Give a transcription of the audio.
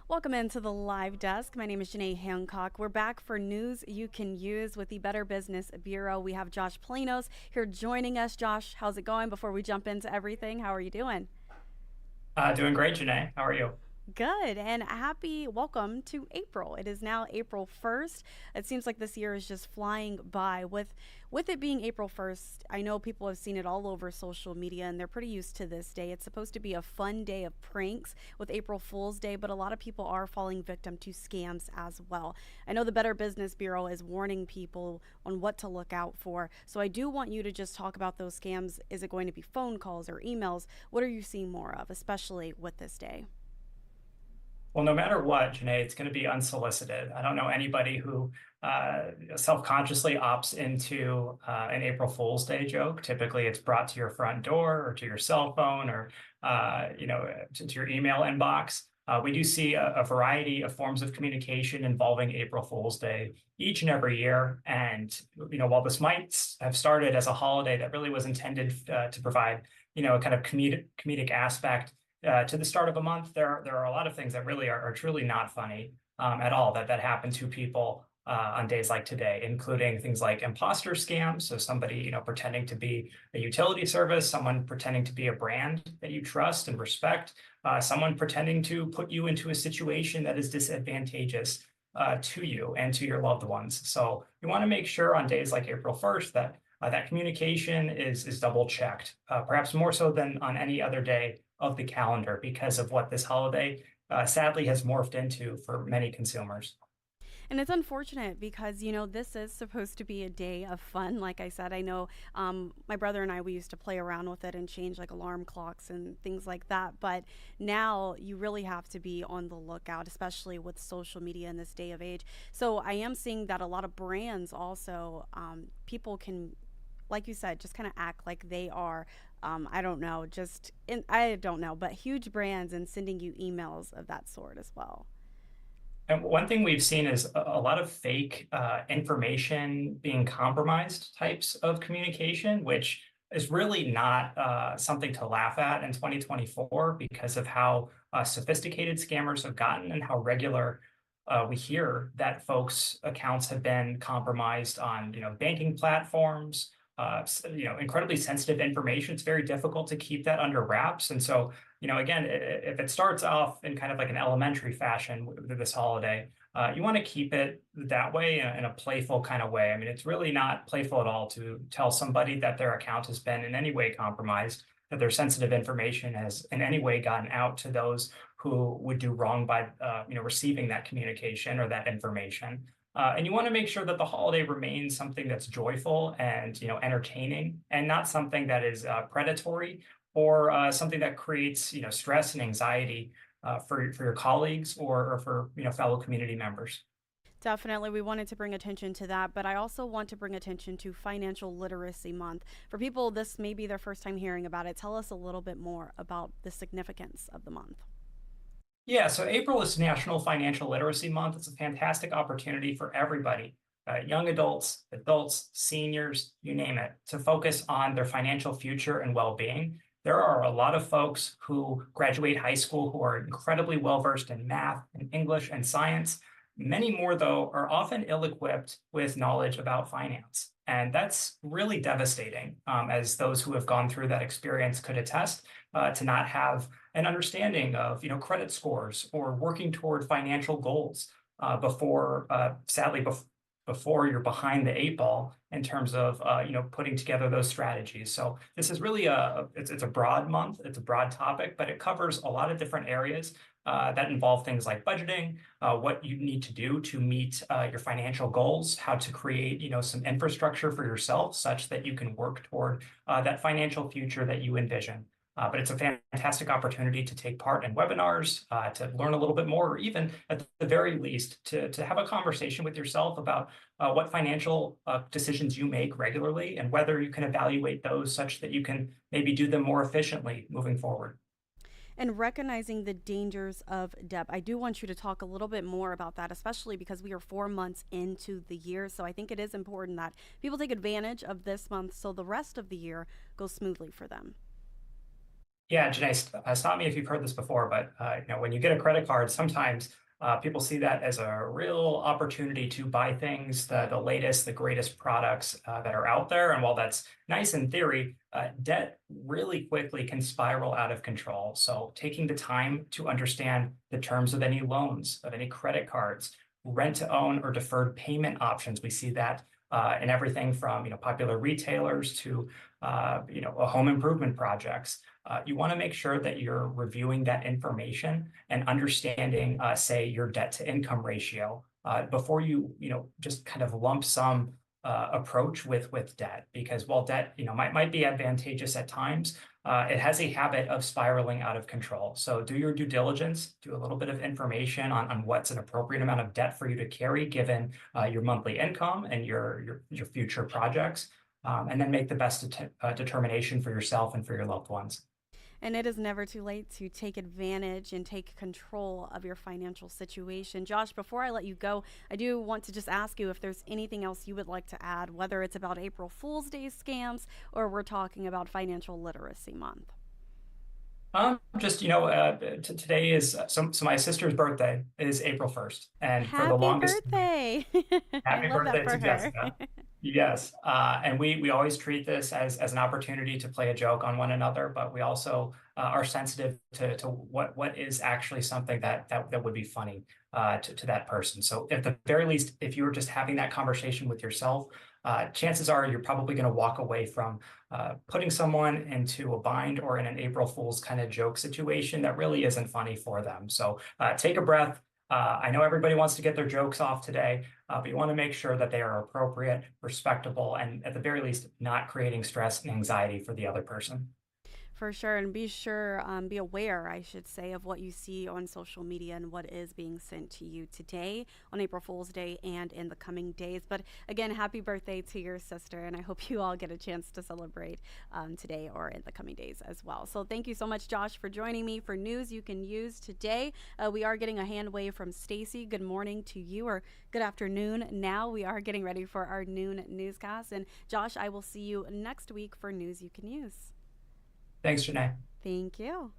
Welcome into the live desk. My name is Janae Hancock. We're back for news you can use with the Better Business Bureau. We have Josh Planos here joining us. Josh, how's it going before we jump into everything? How are you doing? Doing great, Janae. How are you? Good and happy welcome to April. It is now April 1st. It seems like this year is just flying by. With it being April 1st, I know people have seen it all over social media and they're pretty used to this day. It's supposed to be a fun day of pranks with April Fool's Day, but a lot of people are falling victim to scams as well. I know the Better Business Bureau is warning people on what to look out for. So I do want you to just talk about those scams. Is it going to be phone calls or emails? What are you seeing more of, especially with this day? Well, no matter what, Janae, it's going to be unsolicited. I don't know anybody who self-consciously opts into an April Fool's Day joke. Typically, it's brought to your front door or to your cell phone or to your email inbox. We do see a variety of forms of communication involving April Fool's Day each and every year. And while this might have started as a holiday that really was intended to provide a kind of comedic aspect to the start of a month, there are a lot of things that really are truly not funny at all that happen to people on days like today, including things like imposter scams. So somebody pretending to be a utility service, someone pretending to be a brand that you trust and respect, someone pretending to put you into a situation that is disadvantageous to you and to your loved ones. So you want to make sure on days like April 1st that that communication is double checked, perhaps more so than on any other day of the calendar because of what this holiday sadly has morphed into for many consumers. And it's unfortunate because, this is supposed to be a day of fun. Like I said, I know my brother and I, we used to play around with it and change like alarm clocks and things like that. But now you really have to be on the lookout, especially with social media in this day of age. So I am seeing that a lot of brands also, people can, like you said, just kind of act like they are. I don't know, I don't know, but huge brands and sending you emails of that sort as well. And one thing we've seen is a lot of fake information being compromised types of communication, which is really not something to laugh at in 2024 because of how sophisticated scammers have gotten and how regular we hear that folks' accounts have been compromised on, banking platforms, incredibly sensitive information. It's very difficult to keep that under wraps. And so, again, if it starts off in kind of like an elementary fashion with this holiday, you want to keep it that way in a playful kind of way. I mean, it's really not playful at all to tell somebody that their account has been in any way compromised, that their sensitive information has in any way gotten out to those who would do wrong by, receiving that communication or that information. And you want to make sure that the holiday remains something that's joyful and entertaining, and not something that is predatory or something that creates stress and anxiety for your colleagues or for fellow community members. Definitely, we wanted to bring attention to that, but I also want to bring attention to Financial Literacy Month. For people, this may be their first time hearing about it. Tell us a little bit more about the significance of the month. Yeah, so April is National Financial Literacy Month. It's a fantastic opportunity for everybody, young adults, seniors, you name it, to focus on their financial future and well-being. There are a lot of folks who graduate high school who are incredibly well-versed in math and English and science. Many more, though, are often ill-equipped with knowledge about finance. And that's really devastating, as those who have gone through that experience could attest, to not have an understanding of credit scores or working toward financial goals before sadly before you're behind the eight ball in terms of putting together those strategies. So this is really it's a broad month, it's a broad topic, but it covers a lot of different areas that involve things like budgeting, what you need to do to meet your financial goals, how to create some infrastructure for yourself such that you can work toward that financial future that you envision. But it's a fantastic opportunity to take part in webinars, to learn a little bit more, or even at the very least, to have a conversation with yourself about what financial decisions you make regularly and whether you can evaluate those such that you can maybe do them more efficiently moving forward. And recognizing the dangers of debt. I do want you to talk a little bit more about that, especially because we are 4 months into the year. So I think it is important that people take advantage of this month so the rest of the year goes smoothly for them. Yeah, Janae, stop me if you've heard this before, but when you get a credit card, sometimes people see that as a real opportunity to buy things, the latest, the greatest products that are out there. And while that's nice in theory, debt really quickly can spiral out of control. So taking the time to understand the terms of any loans, of any credit cards, rent to own or deferred payment options, we see that in everything from popular retailers to home improvement projects. You want to make sure that you're reviewing that information and understanding, say, your debt to income ratio before you just kind of lump sum approach with debt. Because while debt, might be advantageous at times, it has a habit of spiraling out of control. So do your due diligence, do a little bit of information on what's an appropriate amount of debt for you to carry given your monthly income and your future projects, and then make the best determination for yourself and for your loved ones. And it is never too late to take advantage and take control of your financial situation. Josh, before I let you go, I do want to just ask you if there's anything else you would like to add, whether it's about April Fool's Day scams or we're talking about Financial Literacy Month. Just today is so my sister's birthday is April 1st, and for the Happy longest birthday! I happy love that birthday for to her. Jessica. Yes, and we always treat this as an opportunity to play a joke on one another, but we also are sensitive to what is actually something that would be funny to that person. So at the very least, if you were just having that conversation with yourself, chances are you're probably going to walk away from putting someone into a bind or in an April Fool's kind of joke situation that really isn't funny for them. So take a breath. I know everybody wants to get their jokes off today, but you want to make sure that they are appropriate, respectable, and at the very least, not creating stress and anxiety for the other person. For sure, and be sure, be aware, I should say, of what you see on social media and what is being sent to you today on April Fool's Day and in the coming days. But again, happy birthday to your sister, and I hope you all get a chance to celebrate today or in the coming days as well. So thank you so much, Josh, for joining me for news you can use today. We are getting a hand wave from Stacy. Good morning to you, or good afternoon. Now we are getting ready for our noon newscast, and Josh, I will see you next week for news you can use. Thanks, Janae. Thank you.